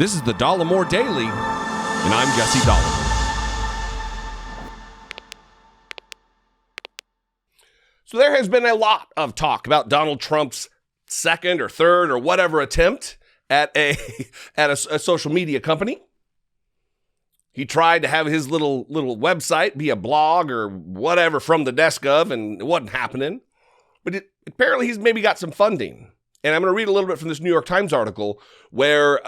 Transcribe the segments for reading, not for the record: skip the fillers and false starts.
This is the Dollemore Daily, and I'm Jesse Dollemore. So there has been a lot of talk about Donald Trump's second or third or whatever attempt at a social media company. He tried to have his little website be a blog or whatever from the desk of, and it wasn't happening. But apparently he's maybe got some funding. And I'm going to read a little bit from this New York Times article where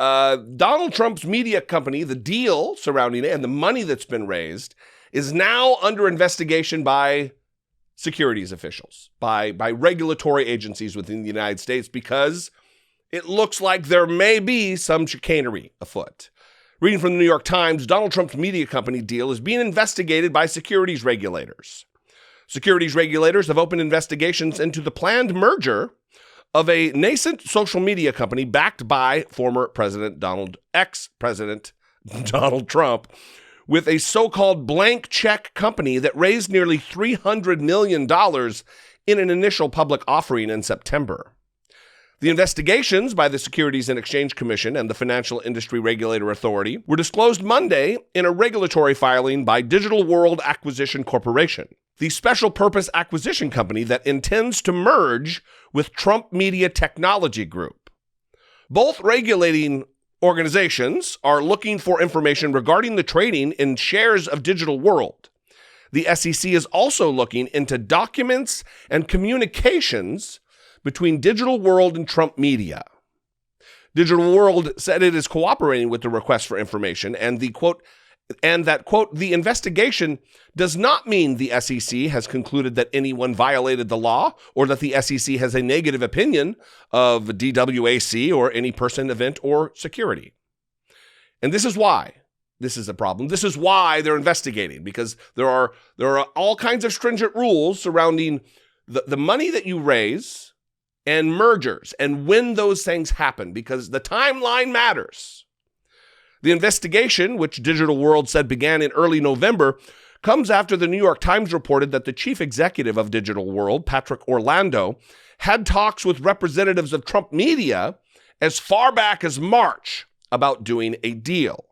Donald Trump's media company, the deal surrounding it and the money that's been raised, is now under investigation by securities officials, by regulatory agencies within the United States, because it looks like there may be some chicanery afoot. Reading from the New York Times, Donald Trump's media company deal is being investigated by securities regulators. Securities regulators have opened investigations into the planned merger of a nascent social media company backed by former ex-President Donald Trump, with a so-called blank check company that raised nearly $300 million in an initial public offering in September. The investigations by the Securities and Exchange Commission and the Financial Industry Regulator Authority were disclosed Monday in a regulatory filing by Digital World Acquisition Corporation, the special purpose acquisition company that intends to merge with Trump Media Technology Group. Both regulating organizations are looking for information regarding the trading in shares of Digital World. The SEC is also looking into documents and communications between Digital World and Trump Media. Digital World said it is cooperating with the request for information and that, quote, the investigation does not mean the SEC has concluded that anyone violated the law or that the SEC has a negative opinion of DWAC or any person, event, or security. And this is why this is a problem. This is why they're investigating, because there are all kinds of stringent rules surrounding the money that you raise and mergers and when those things happen, because the timeline matters. The investigation, which Digital World said began in early November, comes after the New York Times reported that the chief executive of Digital World, Patrick Orlando, had talks with representatives of Trump Media as far back as March about doing a deal.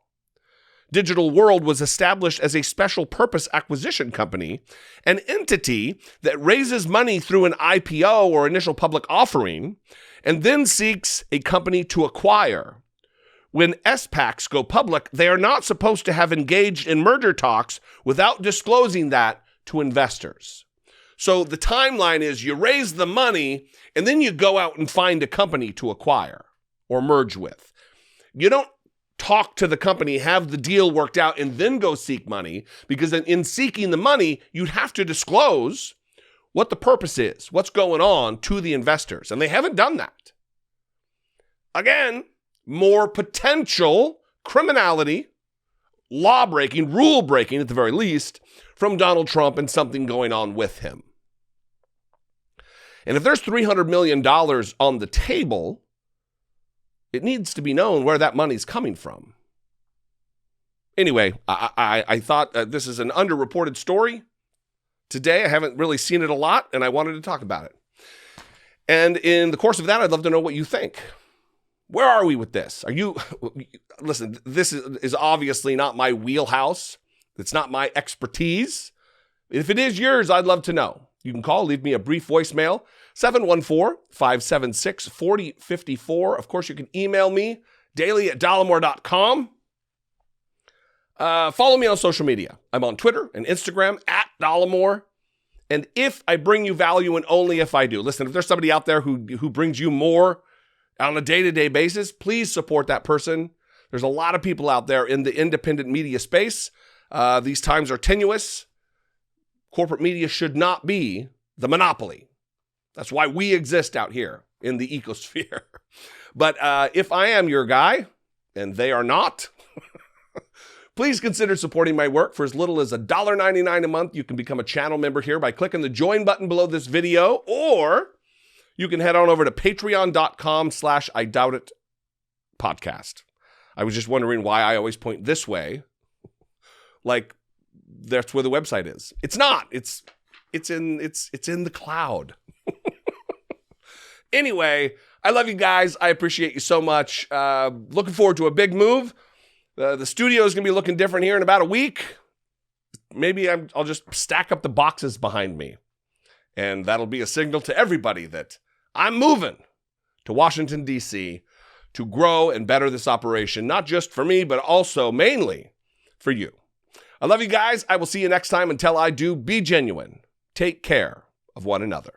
Digital World was established as a special purpose acquisition company, an entity that raises money through an IPO or initial public offering, and then seeks a company to acquire. When SPACs go public, they are not supposed to have engaged in merger talks without disclosing that to investors. So the timeline is you raise the money and then you go out and find a company to acquire or merge with. You don't talk to the company, have the deal worked out, and then go seek money, because in seeking the money, you'd have to disclose what the purpose is, what's going on to the investors. And they haven't done that. Again, more potential criminality, law-breaking, rule-breaking at the very least, from Donald Trump and something going on with him. And if there's $300 million on the table, it needs to be known where that money's coming from. Anyway, I thought this is an underreported story. Today, I haven't really seen it a lot, and I wanted to talk about it. And in the course of that, I'd love to know what you think. Where are we with this? Listen, this is obviously not my wheelhouse. It's not my expertise. If it is yours, I'd love to know. You can call, leave me a brief voicemail, 714-576-4054. Of course, you can email me, daily@dollemore.com. Follow me on social media. I'm on Twitter and Instagram, @Dollemore. And if I bring you value, and only if I do, listen, if there's somebody out there who brings you more on a day-to-day basis, please support that person. There's a lot of people out there in the independent media space. These times are tenuous. Corporate media should not be the monopoly. That's why we exist out here in the ecosphere. But if I am your guy, and they are not, please consider supporting my work for as little as $1.99 a month. You can become a channel member here by clicking the join button below this video, or you can head on over to patreon.com/IDoubtIt podcast. I was just wondering why I always point this way. Like, that's where the website is. It's not. It's in the cloud. Anyway, I love you guys. I appreciate you so much. Looking forward to a big move. The studio is going to be looking different here in about a week. Maybe I'll just stack up the boxes behind me. And that'll be a signal to everybody that I'm moving to Washington, D.C. to grow and better this operation, not just for me, but also mainly for you. I love you guys. I will see you next time. Until I do, be genuine. Take care of one another.